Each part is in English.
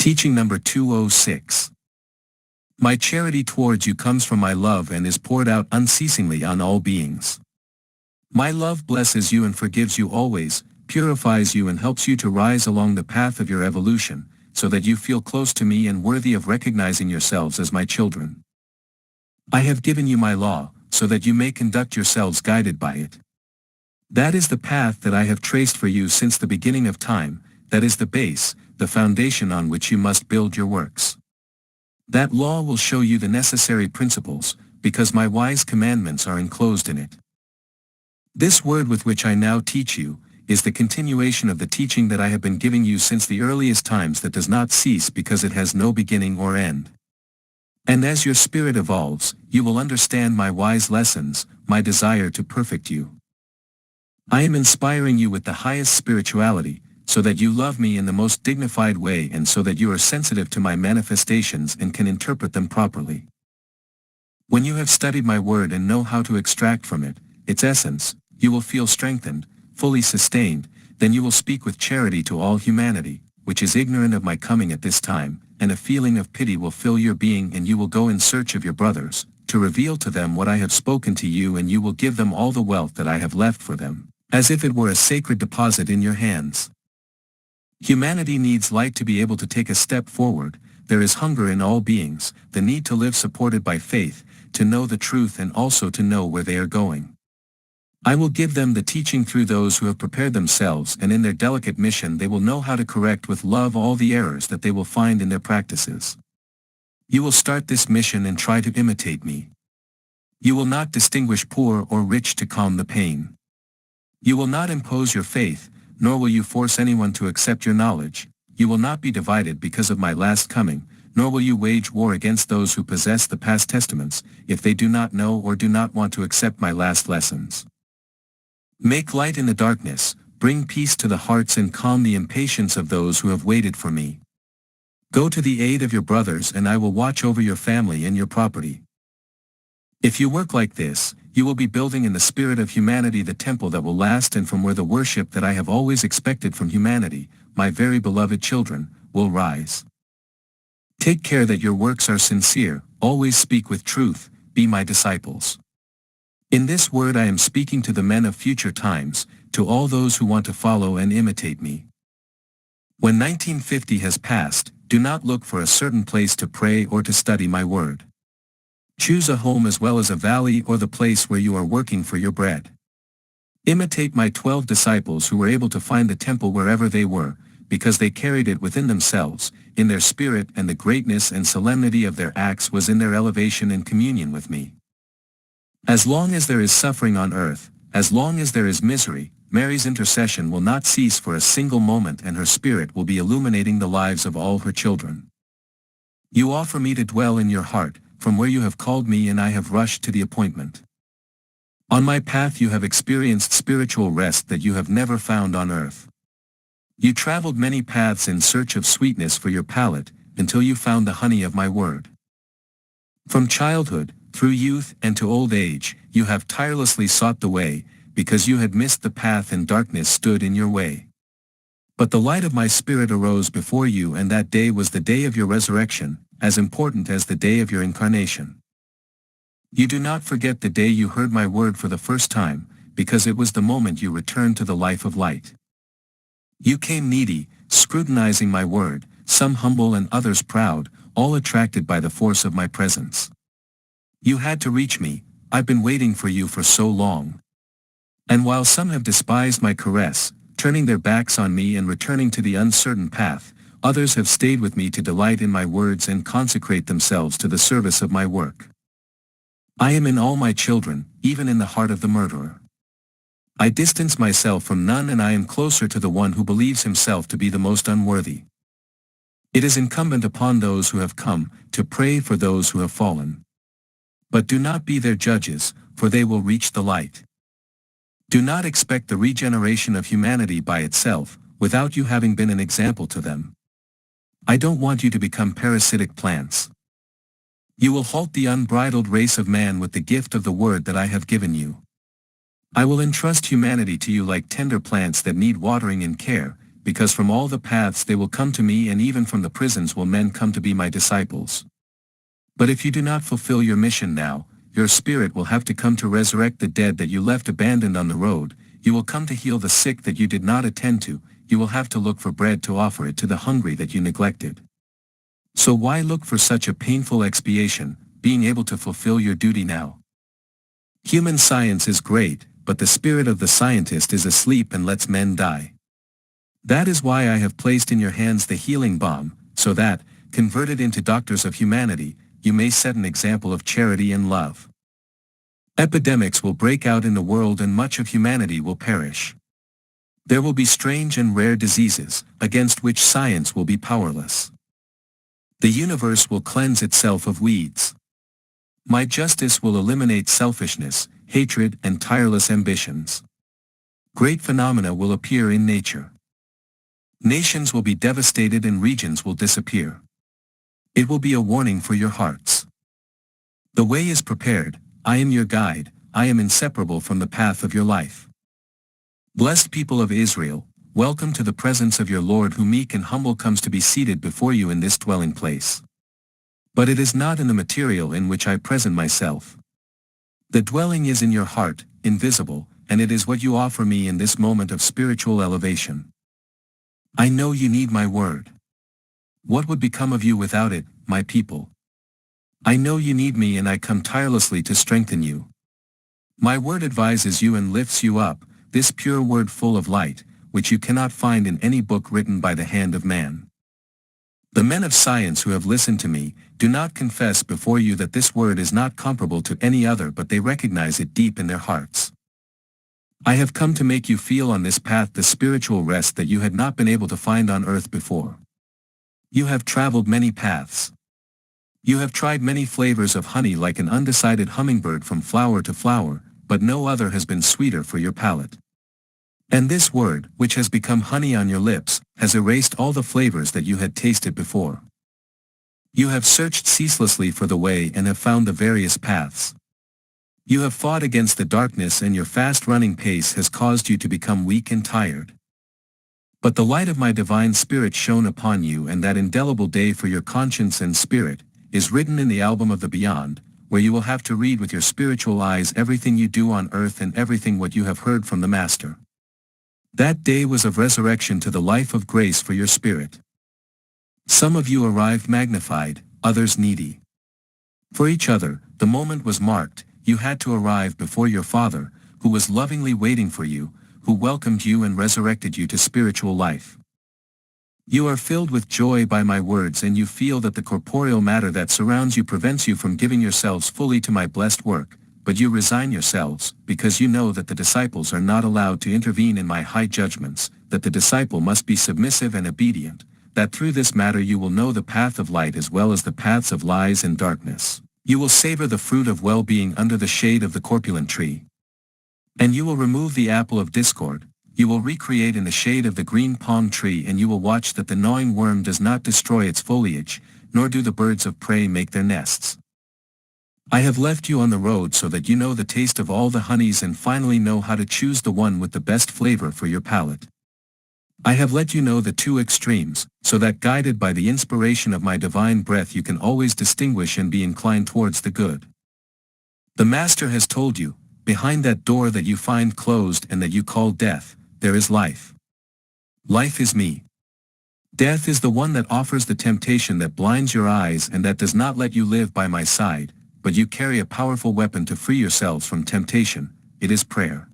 Teaching number 206. My charity towards you comes from my love and is poured out unceasingly on all beings. My love blesses you and forgives you always, purifies you and helps you to rise along the path of your evolution, so that you feel close to me and worthy of recognizing yourselves as my children. I have given you my law, so that you may conduct yourselves guided by it. That is the path that I have traced for you since the beginning of time, that is the base, the foundation on which you must build your works. That law will show you the necessary principles, because my wise commandments are enclosed in it. This word with which I now teach you, is the continuation of the teaching that I have been giving you since the earliest times that does not cease because it has no beginning or end. And as your spirit evolves, you will understand my wise lessons, my desire to perfect you. I am inspiring you with the highest spirituality, so that you love me in the most dignified way and so that you are sensitive to my manifestations and can interpret them properly. When you have studied my word and know how to extract from it, its essence, you will feel strengthened, fully sustained, then you will speak with charity to all humanity, which is ignorant of my coming at this time, and a feeling of pity will fill your being and you will go in search of your brothers, to reveal to them what I have spoken to you and you will give them all the wealth that I have left for them, as if it were a sacred deposit in your hands. Humanity needs light to be able to take a step forward. There is hunger in all beings, the need to live supported by faith, to know the truth and also to know where they are going. I will give them the teaching through those who have prepared themselves, and in their delicate mission they will know how to correct with love all the errors that they will find in their practices. You will start this mission and try to imitate me. You will not distinguish poor or rich to calm the pain. You will not impose your faith, nor will you force anyone to accept your knowledge. You will not be divided because of my last coming, nor will you wage war against those who possess the past testaments, if they do not know or do not want to accept my last lessons. Make light in the darkness, bring peace to the hearts and calm the impatience of those who have waited for me. Go to the aid of your brothers and I will watch over your family and your property. If you work like this, you will be building in the spirit of humanity the temple that will last, and from where the worship that I have always expected from humanity, my very beloved children, will rise. Take care that your works are sincere, always speak with truth, be my disciples. In this word I am speaking to the men of future times, to all those who want to follow and imitate me. When 1950 has passed, do not look for a certain place to pray or to study my word. Choose a home as well as a valley or the place where you are working for your bread. Imitate my 12 disciples who were able to find the temple wherever they were, because they carried it within themselves, in their spirit, and the greatness and solemnity of their acts was in their elevation and communion with me. As long as there is suffering on earth, as long as there is misery, Mary's intercession will not cease for a single moment and her spirit will be illuminating the lives of all her children. You offer me to dwell in your heart, from where you have called me and I have rushed to the appointment. On my path you have experienced spiritual rest that you have never found on earth. You traveled many paths in search of sweetness for your palate, until you found the honey of my word. From childhood, through youth and to old age, you have tirelessly sought the way, because you had missed the path and darkness stood in your way. But the light of my spirit arose before you, and that day was the day of your resurrection, as important as the day of your incarnation. You do not forget the day you heard my word for the first time, because it was the moment you returned to the life of light. You came needy, scrutinizing my word, some humble and others proud, all attracted by the force of my presence. You had to reach me, I've been waiting for you for so long. And while some have despised my caress, turning their backs on me and returning to the uncertain path, others have stayed with me to delight in my words and consecrate themselves to the service of my work. I am in all my children, even in the heart of the murderer. I distance myself from none and I am closer to the one who believes himself to be the most unworthy. It is incumbent upon those who have come, to pray for those who have fallen. But do not be their judges, for they will reach the light. Do not expect the regeneration of humanity by itself, without you having been an example to them. I don't want you to become parasitic plants. You will halt the unbridled race of man with the gift of the word that I have given you. I will entrust humanity to you like tender plants that need watering and care, because from all the paths they will come to me, and even from the prisons will men come to be my disciples. But if you do not fulfill your mission now, your spirit will have to come to resurrect the dead that you left abandoned on the road, you will come to heal the sick that you did not attend to, you will have to look for bread to offer it to the hungry that you neglected. So why look for such a painful expiation, being able to fulfill your duty now? Human science is great, but the spirit of the scientist is asleep and lets men die. That is why I have placed in your hands the healing balm, so that, converted into doctors of humanity, you may set an example of charity and love. Epidemics will break out in the world and much of humanity will perish. There will be strange and rare diseases, against which science will be powerless. The universe will cleanse itself of weeds. My justice will eliminate selfishness, hatred, and tireless ambitions. Great phenomena will appear in nature. Nations will be devastated and regions will disappear. It will be a warning for your hearts. The way is prepared, I am your guide, I am inseparable from the path of your life. Blessed people of Israel, welcome to the presence of your Lord, who meek and humble comes to be seated before you in this dwelling place. But it is not in the material in which I present myself. The dwelling is in your heart, invisible, and it is what you offer me in this moment of spiritual elevation. I know you need my word. What would become of you without it, my people? I know you need me, and I come tirelessly to strengthen you. My word advises you and lifts you up, this pure word full of light, which you cannot find in any book written by the hand of man. The men of science who have listened to me, do not confess before you that this word is not comparable to any other, but they recognize it deep in their hearts. I have come to make you feel on this path the spiritual rest that you had not been able to find on earth before. You have traveled many paths. You have tried many flavors of honey like an undecided hummingbird from flower to flower, but no other has been sweeter for your palate. And this word, which has become honey on your lips, has erased all the flavors that you had tasted before. You have searched ceaselessly for the way and have found the various paths. You have fought against the darkness, and your fast-running pace has caused you to become weak and tired. But the light of my divine spirit shone upon you, and that indelible day for your conscience and spirit is written in the album of the beyond, where you will have to read with your spiritual eyes everything you do on earth and everything what you have heard from the Master. That day was of resurrection to the life of grace for your spirit. Some of you arrived magnified, others needy. For each other, the moment was marked. You had to arrive before your Father, who was lovingly waiting for you, who welcomed you and resurrected you to spiritual life. You are filled with joy by my words, and you feel that the corporeal matter that surrounds you prevents you from giving yourselves fully to my blessed work, but you resign yourselves, because you know that the disciples are not allowed to intervene in my high judgments, that the disciple must be submissive and obedient, that through this matter you will know the path of light as well as the paths of lies and darkness. You will savor the fruit of well-being under the shade of the corpulent tree. And you will remove the apple of discord, you will recreate in the shade of the green palm tree, and you will watch that the gnawing worm does not destroy its foliage, nor do the birds of prey make their nests. I have left you on the road so that you know the taste of all the honeys and finally know how to choose the one with the best flavor for your palate. I have let you know the two extremes, so that guided by the inspiration of my divine breath you can always distinguish and be inclined towards the good. The Master has told you, behind that door that you find closed and that you call death, there is life. Life is me. Death is the one that offers the temptation that blinds your eyes and that does not let you live by my side, but you carry a powerful weapon to free yourselves from temptation. It is prayer.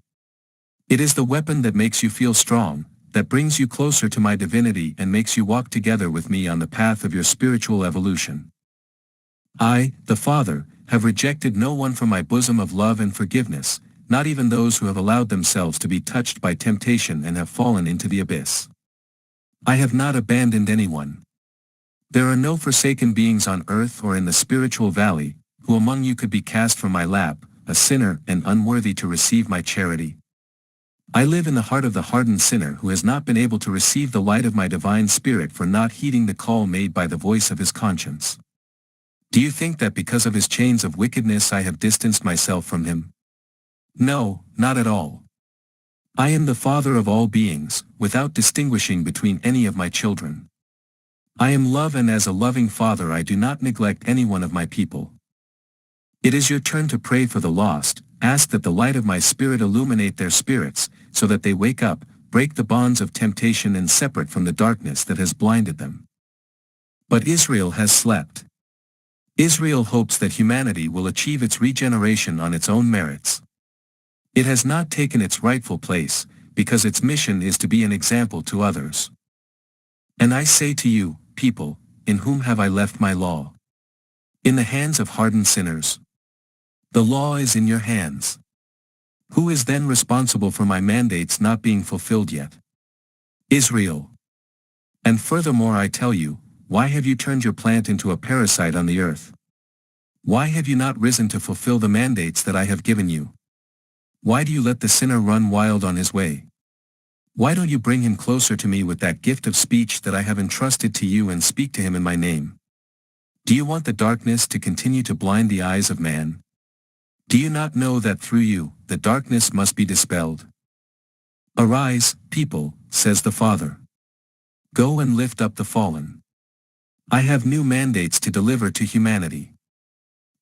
It is the weapon that makes you feel strong, that brings you closer to my divinity and makes you walk together with me on the path of your spiritual evolution. I, the Father, have rejected no one from my bosom of love and forgiveness, not even those who have allowed themselves to be touched by temptation and have fallen into the abyss. I have not abandoned anyone. There are no forsaken beings on earth or in the spiritual valley, who among you could be cast from my lap, a sinner and unworthy to receive my charity. I live in the heart of the hardened sinner who has not been able to receive the light of my divine spirit for not heeding the call made by the voice of his conscience. Do you think that because of his chains of wickedness I have distanced myself from him? No, not at all. I am the Father of all beings, without distinguishing between any of my children. I am love, and as a loving Father I do not neglect any one of my people. It is your turn to pray for the lost. Ask that the light of my Spirit illuminate their spirits, so that they wake up, break the bonds of temptation and separate from the darkness that has blinded them. But Israel has slept. Israel hopes that humanity will achieve its regeneration on its own merits. It has not taken its rightful place, because its mission is to be an example to others. And I say to you, people, in whom have I left my law? In the hands of hardened sinners. The law is in your hands. Who is then responsible for my mandates not being fulfilled yet? Israel. And furthermore I tell you, why have you turned your plant into a parasite on the earth? Why have you not risen to fulfill the mandates that I have given you? Why do you let the sinner run wild on his way? Why don't you bring him closer to me with that gift of speech that I have entrusted to you and speak to him in my name? Do you want the darkness to continue to blind the eyes of man? Do you not know that through you, the darkness must be dispelled? Arise, people, says the Father. Go and lift up the fallen. I have new mandates to deliver to humanity.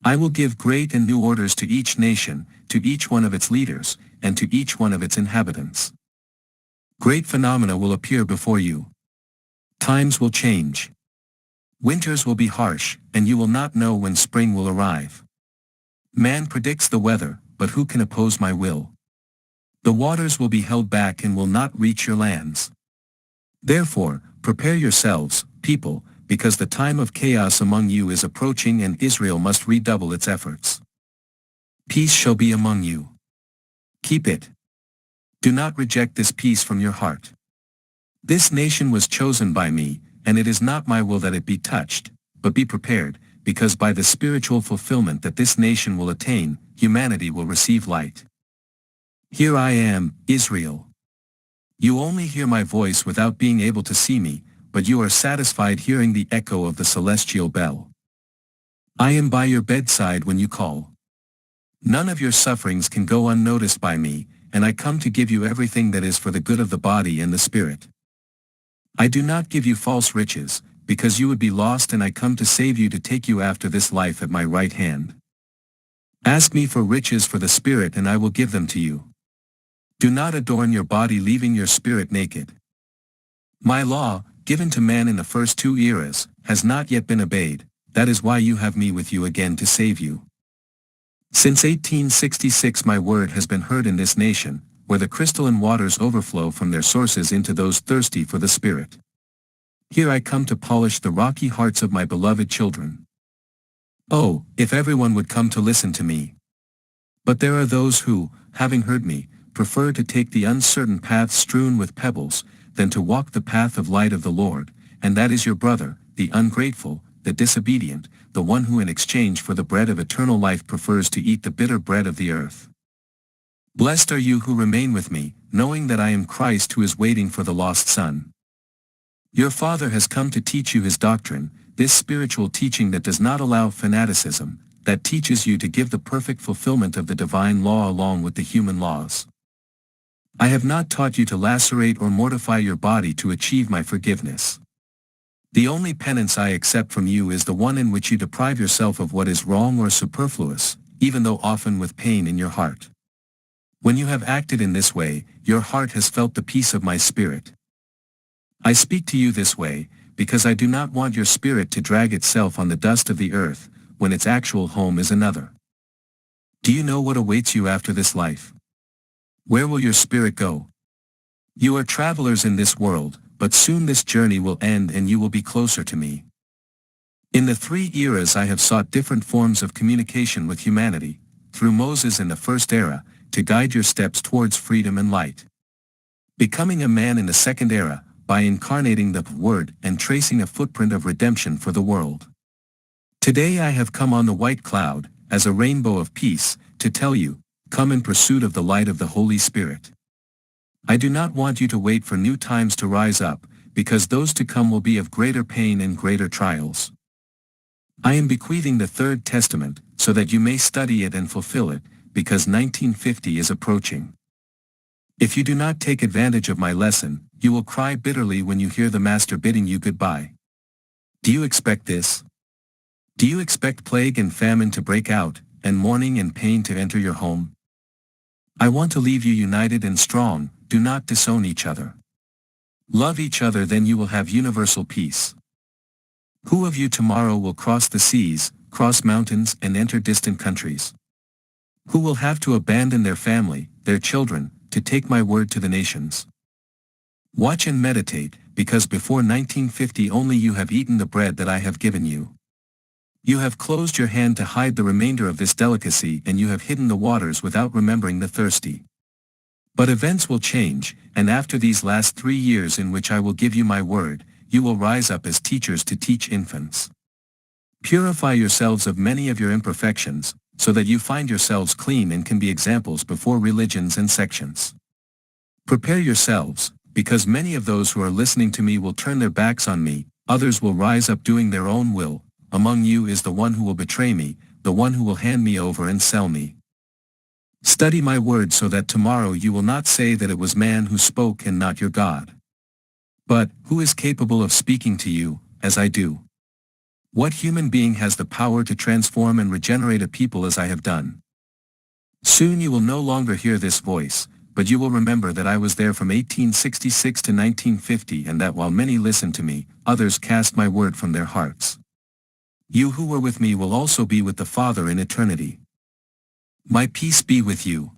I will give great and new orders to each nation, to each one of its leaders, and to each one of its inhabitants. Great phenomena will appear before you. Times will change. Winters will be harsh, and you will not know when spring will arrive. Man predicts the weather, but who can oppose my will? The waters will be held back and will not reach your lands. Therefore, prepare yourselves, people, because the time of chaos among you is approaching and Israel must redouble its efforts. Peace shall be among you. Keep it. Do not reject this peace from your heart. This nation was chosen by me, and it is not my will that it be touched, but be prepared, because by the spiritual fulfillment that this nation will attain, humanity will receive light. Here I am, Israel. You only hear my voice without being able to see me, but you are satisfied hearing the echo of the celestial bell. I am by your bedside when you call. None of your sufferings can go unnoticed by me, and I come to give you everything that is for the good of the body and the spirit. I do not give you false riches, because you would be lost, and I come to save you, to take you after this life at my right hand. Ask me for riches for the spirit and I will give them to you. Do not adorn your body leaving your spirit naked. My law, given to man in the first 2 eras, has not yet been obeyed. That is why you have me with you again to save you. Since 1866 my word has been heard in this nation, where the crystalline waters overflow from their sources into those thirsty for the Spirit. Here I come to polish the rocky hearts of my beloved children. Oh, if everyone would come to listen to me! But there are those who, having heard me, prefer to take the uncertain path strewn with pebbles, than to walk the path of light of the Lord, and that is your brother, the ungrateful, the disobedient, the one who in exchange for the bread of eternal life prefers to eat the bitter bread of the earth. Blessed are you who remain with me, knowing that I am Christ who is waiting for the lost son. Your Father has come to teach you his doctrine, this spiritual teaching that does not allow fanaticism, that teaches you to give the perfect fulfillment of the divine law along with the human laws. I have not taught you to lacerate or mortify your body to achieve my forgiveness. The only penance I accept from you is the one in which you deprive yourself of what is wrong or superfluous, even though often with pain in your heart. When you have acted in this way, your heart has felt the peace of my spirit. I speak to you this way, because I do not want your spirit to drag itself on the dust of the earth, when its actual home is another. Do you know what awaits you after this life? Where will your spirit go? You are travelers in this world, but soon this journey will end and you will be closer to me. In the 3 eras I have sought different forms of communication with humanity, through Moses in the first era, to guide your steps towards freedom and light. Becoming a man in the second era, by incarnating the Word and tracing a footprint of redemption for the world. Today I have come on the white cloud, as a rainbow of peace, to tell you, come in pursuit of the light of the Holy Spirit. I do not want you to wait for new times to rise up, because those to come will be of greater pain and greater trials. I am bequeathing the Third Testament, so that you may study it and fulfill it, because 1950 is approaching. If you do not take advantage of my lesson, you will cry bitterly when you hear the master bidding you goodbye. Do you expect this? Do you expect plague and famine to break out, and mourning and pain to enter your home? I want to leave you united and strong. Do not disown each other. Love each other, then you will have universal peace. Who of you tomorrow will cross the seas, cross mountains and enter distant countries? Who will have to abandon their family, their children, to take my word to the nations? Watch and meditate, because before 1950 only you have eaten the bread that I have given you. You have closed your hand to hide the remainder of this delicacy, and you have hidden the waters without remembering the thirsty. But events will change, and after these last 3 years in which I will give you my word, you will rise up as teachers to teach infants. Purify yourselves of many of your imperfections, so that you find yourselves clean and can be examples before religions and sections. Prepare yourselves, because many of those who are listening to me will turn their backs on me, others will rise up doing their own will. Among you is the one who will betray me, the one who will hand me over and sell me. Study my word so that tomorrow you will not say that it was man who spoke and not your God. But, who is capable of speaking to you, as I do? What human being has the power to transform and regenerate a people as I have done? Soon you will no longer hear this voice, but you will remember that I was there from 1866 to 1950, and that while many listened to me, others cast my word from their hearts. You who were with me will also be with the Father in eternity. My peace be with you.